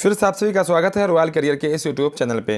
फिर से आप सभी का स्वागत है रॉयल करियर के इस यूट्यूब चैनल पे।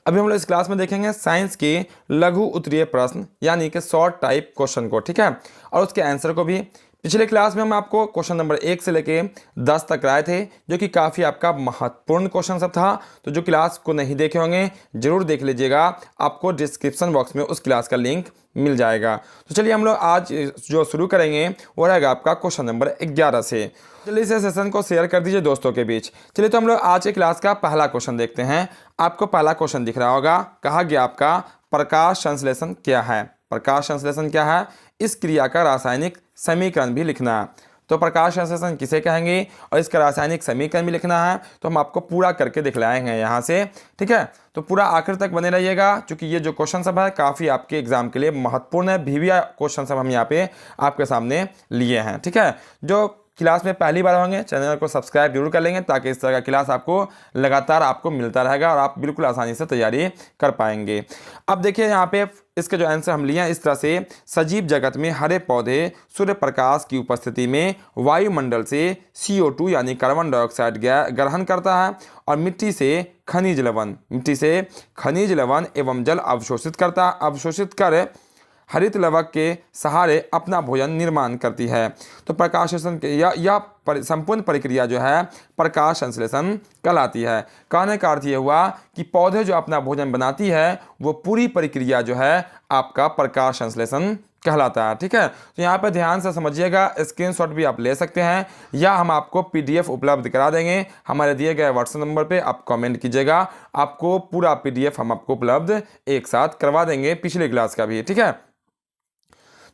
अभी हम लोग इस क्लास में देखेंगे साइंस के लघु उत्तरीय प्रश्न यानी कि शॉर्ट टाइप क्वेश्चन को, ठीक है, और उसके आंसर को भी। पिछले क्लास में हम आपको क्वेश्चन नंबर 1 से लेके 10 तक कराए थे, जो कि काफ़ी आपका महत्वपूर्ण क्वेश्चन सब था। तो जो क्लास को नहीं देखे होंगे जरूर देख लीजिएगा, आपको डिस्क्रिप्शन बॉक्स में उस क्लास का लिंक मिल जाएगा। तो चलिए हम लोग आज जो शुरू करेंगे वो रहेगा आपका क्वेश्चन नंबर 11 से। चलिए इस सेशन को शेयर कर दीजिए दोस्तों के बीच। चलिए तो हम लोग आज के क्लास का पहला क्वेश्चन देखते हैं। आपको पहला क्वेश्चन दिख रहा होगा, कहा गया आपका प्रकाश संश्लेषण क्या है। प्रकाश संश्लेषण क्या है? इस क्रिया का रासायनिक समीकरण भी लिखना है। तो प्रकाश संश्लेषण किसे कहेंगे और इसका रासायनिक समीकरण भी लिखना है, तो हम आपको पूरा करके दिखलाएंगे यहाँ से, ठीक है। तो पूरा आखिर तक बने रहिएगा, क्योंकि ये जो क्वेश्चन सब है काफ़ी आपके एग्जाम के लिए महत्वपूर्ण है। VVI क्वेश्चन सब हम यहाँ पे आपके सामने लिए हैं, ठीक है। जो क्लास में पहली बार होंगे चैनल को सब्सक्राइब जरूर कर लेंगे, ताकि इस तरह का क्लास आपको लगातार आपको मिलता रहेगा और आप बिल्कुल आसानी से तैयारी कर पाएंगे। अब देखिए यहाँ पे इसके जो आंसर हम लिए हैं इस तरह से, सजीव जगत में हरे पौधे सूर्य प्रकाश की उपस्थिति में वायुमंडल से CO2 यानी कार्बन डाइऑक्साइड ग्रहण करता है और मिट्टी से खनिज लवण एवं जल अवशोषित कर हरित लवक के सहारे अपना भोजन निर्माण करती है। तो प्रकाश संश्लेषण यह संपूर्ण प्रक्रिया जो है प्रकाश संश्लेषण कहलाती है। कहने का अर्थ ये हुआ कि पौधे जो अपना भोजन बनाती है वो पूरी प्रक्रिया जो है आपका प्रकाश संश्लेषण कहलाता है, ठीक है। तो यहाँ पर ध्यान से समझिएगा, स्क्रीनशॉट भी आप ले सकते हैं या हम आपको PDF उपलब्ध करा देंगे। हमारे दिए गए व्हाट्सएप नंबर पे आप कमेंट कीजिएगा, आपको पूरा PDF हम आपको उपलब्ध एक साथ करवा देंगे, पिछले क्लास का भी, ठीक है।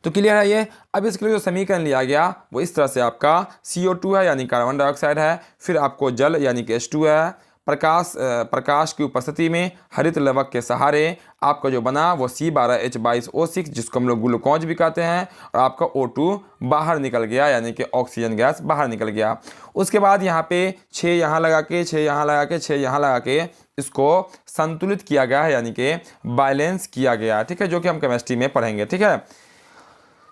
तो क्लियर है ये। अब इसके लिए जो समीकरण लिया गया वो इस तरह से, आपका CO2 है यानी कार्बन डाइऑक्साइड है, फिर आपको जल यानी कि H2 है, प्रकाश की उपस्थिति में हरित लवक के सहारे आपका जो बना वो C12H22O6 जिसको हम लोग ग्लूकोज भी कहते हैं, और आपका O2 बाहर निकल गया यानी कि ऑक्सीजन गैस बाहर निकल गया। उसके बाद यहाँ पे 6 यहाँ लगा के 6 यहाँ लगा के 6 यहाँ लगा के इसको संतुलित किया गया है यानी कि बैलेंस किया गया, ठीक है, जो कि हम केमिस्ट्री में पढ़ेंगे, ठीक है।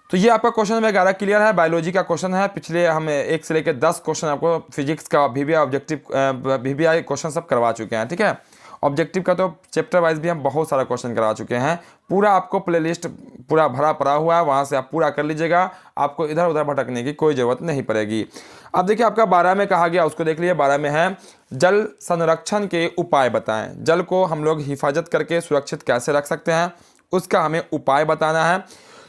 तो ये आपका क्वेश्चन नंबर 11 क्लियर है। बायोलॉजी का क्वेश्चन है। पिछले हम 1 से लेकर 10 क्वेश्चन आपको फिजिक्स का VVI क्वेश्चन सब करवा चुके हैं, ठीक है। ऑब्जेक्टिव का तो चैप्टर वाइज भी हम बहुत सारा क्वेश्चन करवा चुके हैं। पूरा आपको प्लेलिस्ट पूरा भरा पड़ा हुआ है, वहाँ से आप पूरा कर लीजिएगा, आपको इधर उधर भटकने की कोई ज़रूरत नहीं पड़ेगी। अब देखिए आपका 12 में कहा गया, उसको देख लीजिए। 12 में है जल संरक्षण के उपाय बताएं। जल को हम लोग हिफाजत करके सुरक्षित कैसे रख सकते हैं, उसका हमें उपाय बताना है।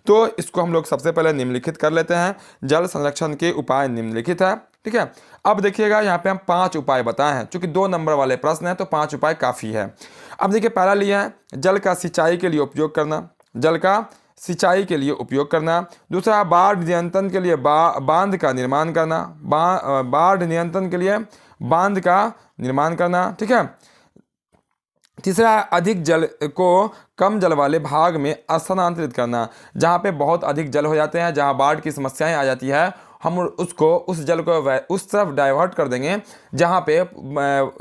तो इसको हम लोग सबसे पहले निम्नलिखित कर लेते हैं। जल संरक्षण के उपाय निम्नलिखित है, ठीक है। अब देखिएगा यहाँ पे हम 5 उपाय बताए हैं, चूंकि 2 नंबर वाले प्रश्न हैं तो 5 उपाय काफ़ी है। अब देखिए पहला लिया है जल का सिंचाई के लिए उपयोग करना, जल का सिंचाई के लिए उपयोग करना। दूसरा बाढ़ नियंत्रण के लिए बांध का निर्माण करना, बाढ़ नियंत्रण के लिए बांध का निर्माण करना, ठीक है। तीसरा अधिक जल को कम जल वाले भाग में स्थानांतरित करना। जहाँ पे बहुत अधिक जल हो जाते हैं, जहाँ बाढ़ की समस्याएं आ जाती है, हम उस जल को उस तरफ डाइवर्ट कर देंगे जहाँ पे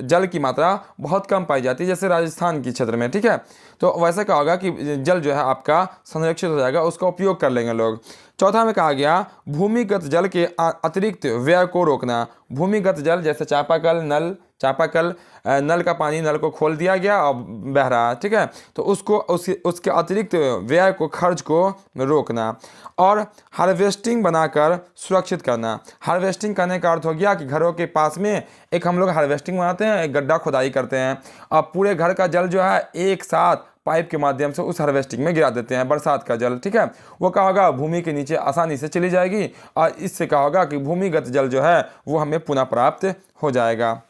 जल की मात्रा बहुत कम पाई जाती है, जैसे राजस्थान के क्षेत्र में, ठीक है। तो वैसे क्या होगा कि जल जो है आपका संरक्षित हो जाएगा, उसका उपयोग कर लेंगे लोग। चौथा में कहा गया भूमिगत जल के अतिरिक्त व्यय को रोकना। भूमिगत जल जैसे चापाकल नल का पानी, नल को खोल दिया गया और बह रहा है, ठीक है, तो उसके अतिरिक्त व्यय को, खर्च को रोकना। और हार्वेस्टिंग बनाकर सुरक्षित करना। हार्वेस्टिंग करने का अर्थ हो गया कि घरों के पास में एक हम लोग हार्वेस्टिंग बनाते हैं, एक गड्ढा खुदाई करते हैं और पूरे घर का जल जो है एक साथ पाइप के माध्यम से उस हार्वेस्टिंग में गिरा देते हैं, बरसात का जल, ठीक है। वो क्या होगा, भूमि के नीचे आसानी से चली जाएगी और इससे क्या होगा कि भूमिगत जल जो है वो हमें पुनः प्राप्त हो जाएगा।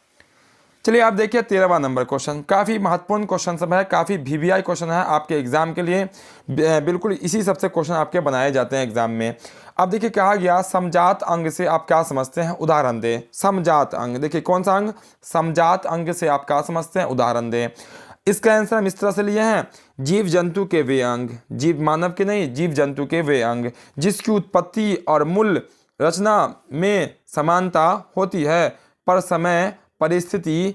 चलिए आप देखिए 13वां नंबर क्वेश्चन, काफ़ी महत्वपूर्ण क्वेश्चन सब है, काफ़ी VVI क्वेश्चन है आपके एग्जाम के लिए। बिल्कुल इसी सबसे क्वेश्चन आपके बनाए जाते हैं एग्जाम में। अब देखिए कहा गया समजात अंग से आप क्या समझते हैं, उदाहरण दें। समजात अंग, देखिए कौन सा अंग, समजात अंग से आप क्या समझते हैं, उदाहरण दें। इसका आंसर हम इस तरह से लिए हैं, जीव जंतु के वे अंग, जीव मानव के नहीं, जीव जंतु के वे अंग जिसकी उत्पत्ति और मूल रचना में समानता होती है, पर समय, परिस्थिति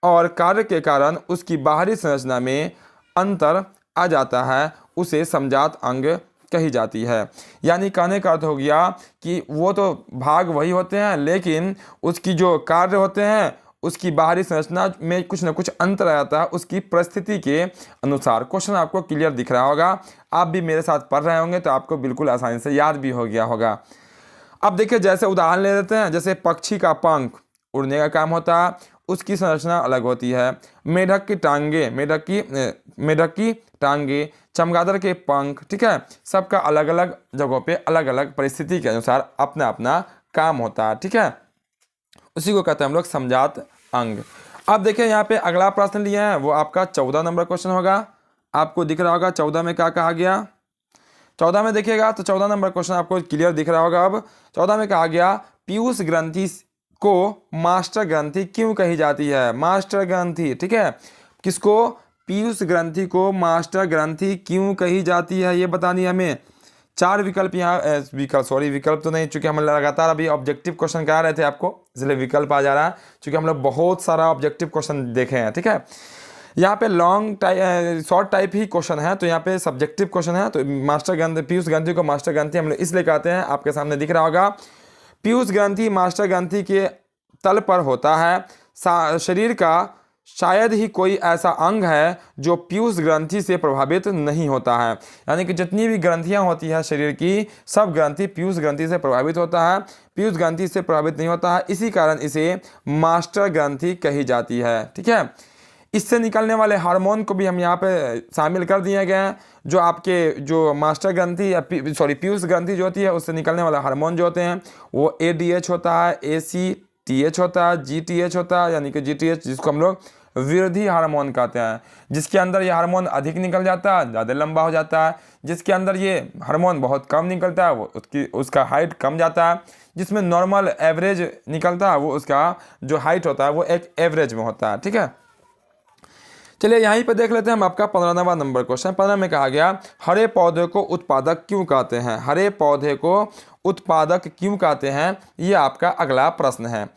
और कार्य के कारण उसकी बाहरी संरचना में अंतर आ जाता है, उसे समजात अंग कही जाती है। यानी कहने का अर्थ हो गया कि वो तो भाग वही होते हैं, लेकिन उसकी जो कार्य होते हैं उसकी बाहरी संरचना में कुछ ना कुछ अंतर आ जाता है उसकी परिस्थिति के अनुसार। क्वेश्चन आपको क्लियर दिख रहा होगा, आप भी मेरे साथ पढ़ रहे होंगे तो आपको बिल्कुल आसानी से याद भी हो गया होगा। अब देखिए जैसे उदाहरण ले लेते हैं, जैसे पक्षी का पंख उड़ने का काम होता है, उसकी संरचना अलग होती है। मेढक की टांगे, मेढक की टांगे, चमगादड़ के पंख, ठीक है, सबका अलग अलग जगहों पे अलग अलग परिस्थिति के अनुसार अपना अपना काम होता है, ठीक है। उसी को कहते हैं हम लोग समजात अंग। अब देखिए यहाँ पे अगला प्रश्न लिया है, वो आपका 14 नंबर क्वेश्चन होगा। आपको दिख रहा होगा 14 में क्या कहा गया। 14 में देखिएगा तो 14 नंबर क्वेश्चन आपको क्लियर दिख रहा होगा। अब 14 में कहा गया पीयूष ग्रंथि को मास्टर ग्रंथि क्यों कही जाती है। मास्टर ग्रंथि, ठीक है, किसको, पीयूष ग्रंथि को मास्टर ग्रंथि क्यों कही जाती है ये बतानी है हमें। 4 विकल्प यहाँ विकल्प तो नहीं, चूंकि हम लगातार अभी ऑब्जेक्टिव क्वेश्चन करा रहे थे आपको, इसलिए विकल्प आ जा रहा है, चूंकि हम लोग बहुत सारा ऑब्जेक्टिव क्वेश्चन देखे हैं, ठीक है। यहाँ पे लॉन्ग टाइप शॉर्ट टाइप ही क्वेश्चन है, तो यहाँ पे सब्जेक्टिव क्वेश्चन है। तो मास्टर ग्रंथि, पीयूष ग्रंथि को मास्टर ग्रंथि हम लोग इसलिए कहते हैं, आपके सामने दिख रहा होगा। पीयूष ग्रंथि मास्टर ग्रंथि के तल पर होता है। शरीर का शायद ही कोई ऐसा अंग है जो पीयूष ग्रंथि से प्रभावित नहीं होता है। यानी कि जितनी भी ग्रंथियां होती है शरीर की, सब ग्रंथि पीयूष ग्रंथि से प्रभावित होता है, पीयूष ग्रंथि से प्रभावित नहीं होता है। इसी कारण इसे मास्टर ग्रंथि कही जाती है, ठीक है। इससे निकलने वाले हार्मोन को भी हम यहाँ पे शामिल कर दिए गए हैं। जो आपके जो मास्टर ग्रंथि या पीयूष ग्रंथि जो होती है उससे निकलने वाले हार्मोन जो होते हैं वो ADH होता है, ACTH होता है, GTH होता है, यानी कि GTH जिसको हम लोग वृद्धि हार्मोन कहते हैं। जिसके अंदर ये हार्मोन अधिक निकल जाता है, ज़्यादा लंबा हो जाता है। जिसके अंदर ये हार्मोन बहुत कम निकलता है वो उसका हाइट कम जाता है। जिसमें नॉर्मल एवरेज निकलता है वो उसका जो हाइट होता है वो एक एवरेज में होता है, ठीक है। चलिए यहीं पे देख लेते हैं हम आपका 15वां नंबर क्वेश्चन। 15 में कहा गया हरे पौधे को उत्पादक क्यों कहते हैं। हरे पौधे को उत्पादक क्यों कहते हैं, ये आपका अगला प्रश्न है।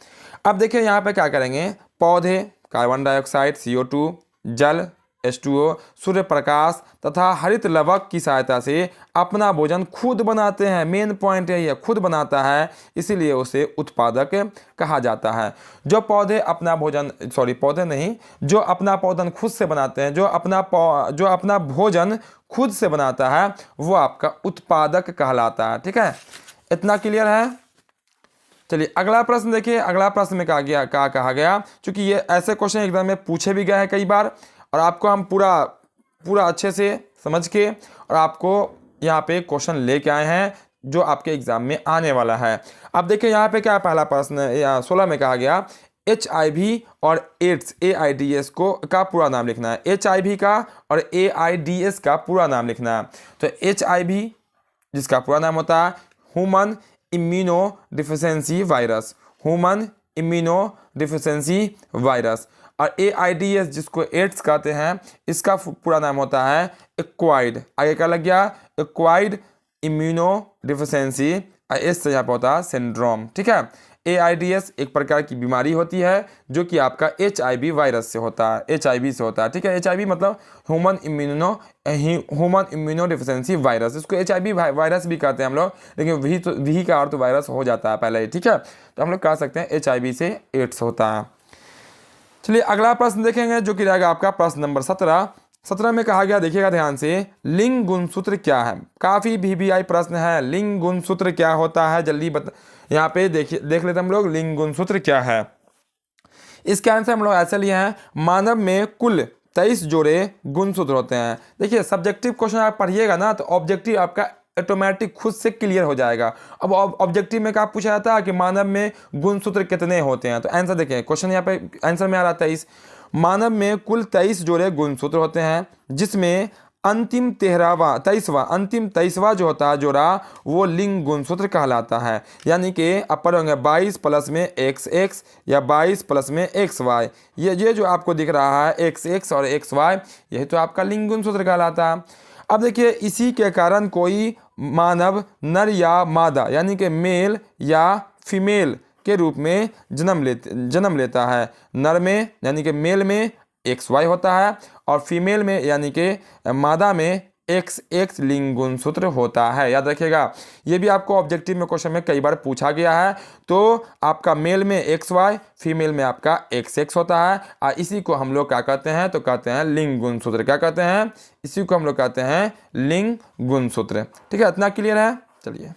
अब देखिए यहाँ पे क्या करेंगे, पौधे कार्बन डाइऑक्साइड CO2, जल H2O, सूर्य प्रकाश तथा हरित लवक की सहायता से अपना भोजन खुद बनाते हैं। मेन पॉइंट यही है, खुद बनाता है, इसीलिए उसे उत्पादक कहा जाता है। जो पौधे अपना भोजन पौधे नहीं, जो अपना भोजन खुद से बनाते हैं, जो अपना भोजन खुद से बनाता है वो आपका उत्पादक कहलाता है, ठीक है। इतना क्लियर है। चलिए अगला प्रश्न देखिए। अगला प्रश्न में कहा गया, चूंकि ये ऐसे क्वेश्चन एग्जाम में पूछे भी गए हैं कई बार, और आपको हम पूरा अच्छे से समझ के और आपको यहाँ पे क्वेश्चन लेके आए हैं जो आपके एग्जाम में आने वाला है। अब देखिए यहाँ पे क्या पहला प्रश्न 16 में कहा गया HIV और एड्स AIDS का पूरा नाम लिखना है। HIV का और AIDS का पूरा नाम लिखना है। तो HIV जिसका पूरा नाम होता है human immuno deficiency virus, human immuno deficiency virus, और AIDS जिसको एड्स कहते हैं इसका पूरा नाम होता है एक्वायर्ड, आगे क्या लग गया, एक्वायर्ड इम्यूनो डिफिशियंसी, एस से यहाँ पर होता है सिंड्रोम, ठीक है। AIDS एक प्रकार की बीमारी होती है जो कि आपका HIV वायरस से होता है, HIV से होता है, ठीक है। HIV मतलब ह्यूमन इम्यूनो डिफिशियंसी वायरस, इसको HIV वायरस भी कहते हैं हम लोग, लेकिन वही का अर्थ वायरस हो जाता है पहले ही, ठीक है। तो हम लोग कह सकते हैं HIV से एड्स होता है। चलिए अगला प्रश्न देखेंगे जो कि रहेगा आपका प्रश्न नंबर 17। 17 में कहा गया, देखिएगा ध्यान से, लिंग गुणसूत्र क्या है। काफी VBI प्रश्न है, लिंग गुणसूत्र क्या होता है, जल्दी यहाँ पे देख लेते हैं हम लोग लिंग गुणसूत्र क्या है। इसके आंसर हम लोग ऐसे लिए हैं, मानव में कुल 23 जोड़े गुणसूत्र होते हैं। देखिए सब्जेक्टिव क्वेश्चन आप पढ़िएगा ना तो ऑब्जेक्टिव आपका ऑटोमेटिक खुद से क्लियर हो जाएगा। अब ऑब्जेक्टिव में क्या पूछा जाता है कि मानव में गुणसूत्र कितने होते हैं, तो आंसर देखिए, क्वेश्चन यहाँ पे आंसर में आ रहा है 23। मानव में कुल 23 जोड़े गुणसूत्र होते हैं, जिसमें अंतिम 23वां जो होता है जोड़ा वो लिंग गुणसूत्र कहलाता है। यानी कि अपर होंगे 22 प्लस में XX या 22 प्लस में XY, ये जो आपको दिख रहा है XX और XY, यही तो आपका लिंग गुणसूत्र कहलाता है। अब देखिए इसी के कारण कोई मानव नर या मादा यानी कि मेल या फीमेल के रूप में जन्म लेता है। नर में यानी कि मेल में XY होता है और फीमेल में यानी कि मादा में XX लिंग गुणसूत्र होता है। याद रखिएगा, ये भी आपको ऑब्जेक्टिव में क्वेश्चन में कई बार पूछा गया है। तो आपका मेल में XY, फीमेल में आपका XX होता है, और इसी को हम लोग क्या कहते हैं, तो कहते हैं लिंग गुणसूत्र। क्या कहते हैं, इसी को हम लोग कहते हैं लिंग गुणसूत्र। ठीक है, इतना क्लियर है। चलिए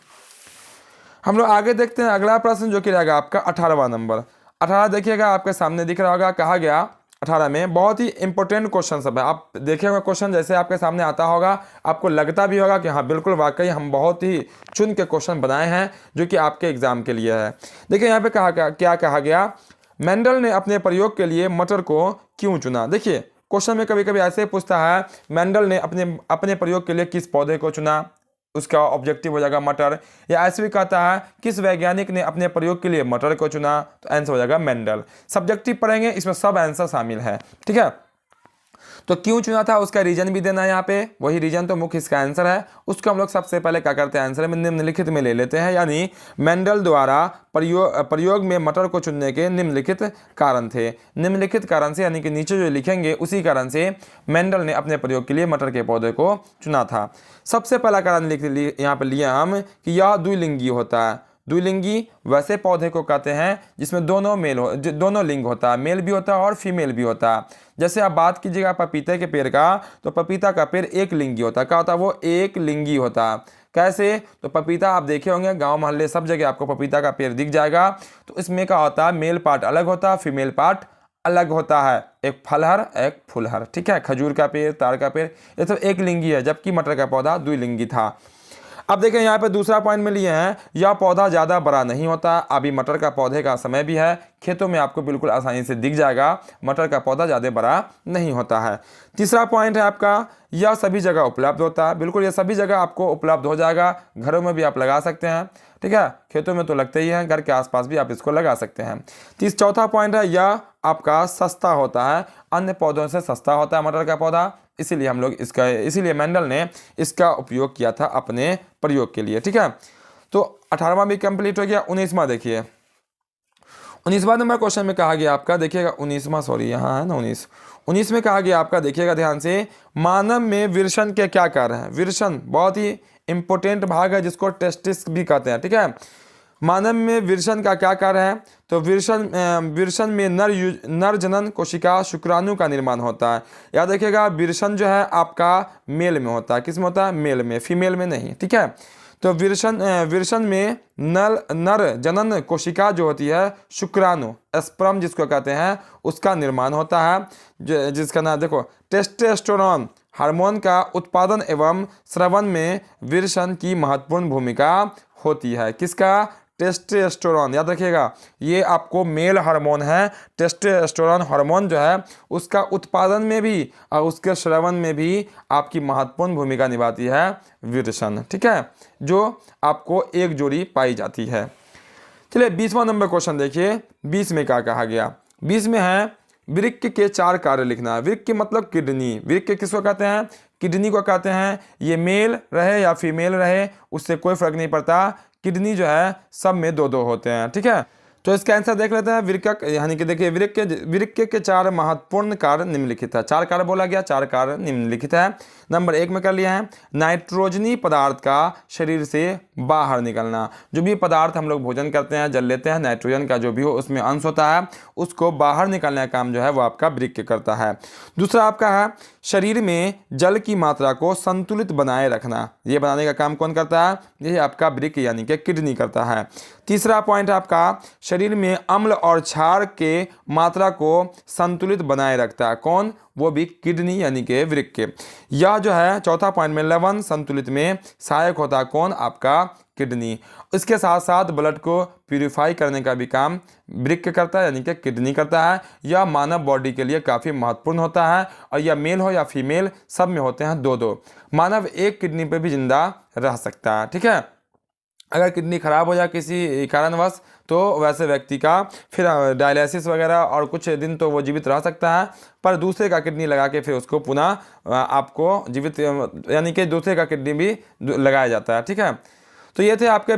हम लोग आगे देखते हैं अगला प्रश्न, जो कि रहेगा आपका 18वां नंबर। 18 देखिएगा, आपके सामने दिख रहा होगा। कहा गया 18 में बहुत ही इंपॉर्टेंट क्वेश्चन सब है। आप देखिएगा क्वेश्चन जैसे आपके सामने आता होगा, आपको लगता भी होगा कि हाँ बिल्कुल वाकई हम बहुत ही चुन के क्वेश्चन बनाए हैं जो कि आपके एग्जाम के लिए है। देखिए यहाँ पे क्या कहा गया, मेंडल ने अपने प्रयोग के लिए मटर को क्यों चुना। देखिए क्वेश्चन में कभी कभी ऐसे पूछता है, मेंडल ने अपने प्रयोग के लिए किस पौधे को चुना, उसका ऑब्जेक्टिव हो जाएगा मटर। या ऐसे भी कहता है किस वैज्ञानिक ने अपने प्रयोग के लिए मटर को चुना, तो आंसर हो जाएगा मेंडल। सब्जेक्टिव पढ़ेंगे, इसमें सब आंसर शामिल है। ठीक है, तो क्यों चुना था उसका रीजन भी देना है यहाँ पे, वही रीजन तो मुख्य इसका आंसर है। उसको हम लोग सबसे पहले क्या करते हैं, आंसर में निम्नलिखित में ले लेते हैं। यानी मेंडल द्वारा प्रयोग में मटर को चुनने के निम्नलिखित कारण थे। निम्नलिखित कारण से यानी कि नीचे जो लिखेंगे उसी कारण से मेंडल ने अपने प्रयोग के लिए मटर के पौधे को चुना था। सबसे पहला कारण यहाँ पे लिया हम कि यह द्विलिंगी होता है। द्विलिंगी वैसे पौधे को कहते हैं जिसमें दोनों लिंग होता है, मेल भी होता है और फीमेल भी होता है। जैसे आप बात कीजिएगा पपीते के पेड़ का, तो पपीता का पेड़ एक लिंगी होता है। क्या होता है, वो एक लिंगी होता है। कैसे, तो पपीता आप देखे होंगे गांव मोहल्ले सब जगह आपको पपीता का पेड़ दिख जाएगा। तो इसमें क्या होता है, मेल पार्ट अलग होता है, फीमेल पार्ट अलग होता है। एक फलहर एक फूलहर। ठीक है, खजूर का पेड़, ताड़ का पेड़, ये सब एक लिंगी है, जबकि मटर का पौधा द्विलिंगी था। अब देखें यहाँ पे दूसरा पॉइंट में लिए हैं, यह पौधा ज़्यादा बड़ा नहीं होता। अभी मटर का पौधे का समय भी है, खेतों में आपको बिल्कुल आसानी से दिख जाएगा, मटर का पौधा ज़्यादा बड़ा नहीं होता है। तीसरा पॉइंट है आपका, यह सभी जगह उपलब्ध होता है। बिल्कुल, यह सभी जगह आपको उपलब्ध हो जाएगा, घरों में भी आप लगा सकते हैं। ठीक है, खेतों में तो लगते ही हैं, घर के आसपास भी आप इसको लगा सकते हैं। चौथा पॉइंट है, यह आपका सस्ता होता है, अन्य पौधों से सस्ता होता है मटर का पौधा, इसीलिए मेंडल ने इसका उपयोग किया था अपने प्रयोग के लिए। ठीक है, तो 18वां भी कंप्लीट हो गया। 19वां देखिए, 19वां नंबर क्वेश्चन में कहा गया आपका, देखिएगा 19वां, सॉरी यहाँ है ना 19 में कहा गया आपका, देखिएगा ध्यान से, मानव में विरसन के क्या कार्य हैं। विरसन बहुत ही इंपॉर्टेंट भाग है जिसको टेस्टिस भी कहते हैं। ठीक है, मानव में विरसन का क्या कार्य है, तो विरसन में नर जनन कोशिका शुक्राणु का निर्माण होता है। याद रखिएगा, विरसन जो है आपका मेल में होता है। किस में होता है, मेल में, फीमेल में नहीं। ठीक है, तो विरसन में नर जनन कोशिका जो होती है, शुक्राणु स्पर्म जिसको कहते हैं, उसका निर्माण होता है, जिसका नाम देखो टेस्टोस्टेरोन हार्मोन का उत्पादन एवं स्रवण में विरसन की महत्वपूर्ण भूमिका होती है। किसका, टेस्टोस्टेरोन। याद रखिएगा, ये आपको मेल हार्मोन है। टेस्टोस्टेरोन हार्मोन जो है उसका उत्पादन में भी और उसके श्रवण में भी आपकी महत्वपूर्ण भूमिका निभाती है विरसन। ठीक है, जो आपको एक जोड़ी पाई जाती है। चलिए 20वां नंबर क्वेश्चन देखिए, 20 में क्या कहा गया। 20 में है, वृक्क के 4 कार्य लिखना। वृक्क मतलब किडनी। वृक्क किसको कहते हैं, किडनी को कहते हैं। ये मेल रहे या फीमेल रहे उससे कोई फर्क नहीं पड़ता, किडनी जो है सब में 2-2 होते हैं। ठीक है, तो इसका आंसर देख लेते हैं। वृक्क यानी कि देखिए, वृक्क के 4 महत्वपूर्ण कार्य निम्नलिखित है। 4 कार्य बोला गया, 4 कार्य निम्नलिखित है। नंबर 1 में कर लिया है, नाइट्रोजनी पदार्थ का शरीर से बाहर निकलना। जो भी पदार्थ हम लोग भोजन करते हैं, जल लेते हैं, नाइट्रोजन का जो भी हो उसमें अंश होता है, उसको बाहर निकालने का काम जो है वो आपका वृक्क करता है। दूसरा आपका है, शरीर में जल की मात्रा को संतुलित बनाए रखना। ये बनाने का काम कौन करता है, यही आपका वृक्क यानी कि किडनी करता है। तीसरा पॉइंट आपका, शरीर में अम्ल और क्षार के मात्रा को संतुलित बनाए रखता है। कौन, वो भी किडनी यानी कि वृक्क। यह जो है चौथा पॉइंट में लवण संतुलित में सहायक होता है। कौन, आपका किडनी। इसके साथ साथ ब्लड को प्यूरिफाई करने का भी काम वृक्क करता है यानी कि किडनी करता है। यह मानव बॉडी के लिए काफ़ी महत्वपूर्ण होता है और यह मेल हो या फीमेल सब में होते हैं 2-2। मानव एक किडनी पर भी जिंदा रह सकता है। ठीक है, अगर किडनी खराब हो जाए किसी कारणवश तो वैसे व्यक्ति का फिर डायलिसिस वगैरह और कुछ दिन तो वो जीवित रह सकता है, पर दूसरे का किडनी लगा के फिर उसको पुनः आपको जीवित यानी कि दूसरे का किडनी भी लगाया जाता है। ठीक है, तो ये थे आपके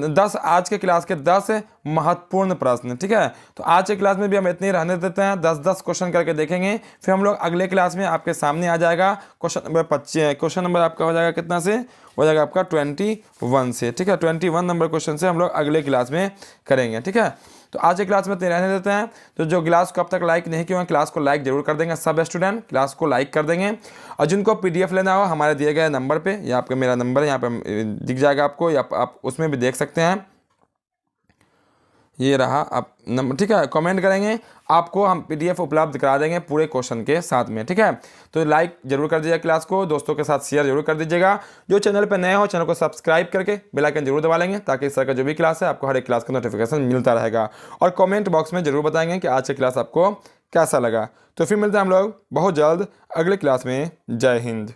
10 आज के क्लास के 10 महत्वपूर्ण प्रश्न। ठीक है, तो आज के क्लास में भी हम इतने ही रहने देते हैं, 10-10 क्वेश्चन करके देखेंगे। फिर हम लोग अगले क्लास में आपके सामने आ जाएगा क्वेश्चन नंबर 25। क्वेश्चन नंबर आपका हो जाएगा कितना से, हो जाएगा आपका 21 से। ठीक है, 21 नंबर क्वेश्चन से हम लोग अगले क्लास में करेंगे। ठीक है, तो आज के क्लास में इतने रहने देते हैं। तो जो क्लास को अब तक लाइक नहीं किया, क्लास को लाइक जरूर कर देंगे, सब स्टूडेंट क्लास को लाइक कर देंगे। और जिनको PDF लेना हो हमारे दिए गए नंबर पे, या आपका मेरा नंबर यहाँ पे दिख जाएगा आपको, या आप उसमें भी देख सकते हैं, ये रहा आप नंबर। ठीक है, कमेंट करेंगे, आपको हम PDF उपलब्ध करा देंगे पूरे क्वेश्चन के साथ में। ठीक है, तो लाइक जरूर कर दीजिएगा, क्लास को दोस्तों के साथ शेयर जरूर कर दीजिएगा। जो चैनल पर नए हो चैनल को सब्सक्राइब करके बेल आइकन जरूर दबा लेंगे, ताकि इस तरह का जो भी क्लास है आपको हर एक क्लास का नोटिफिकेशन मिलता रहेगा। और कमेंट बॉक्स में जरूर बताएंगे कि आज की क्लास आपको कैसा लगा। तो फिर मिलते हैं हम लोग बहुत जल्द अगले क्लास में। जय हिंद।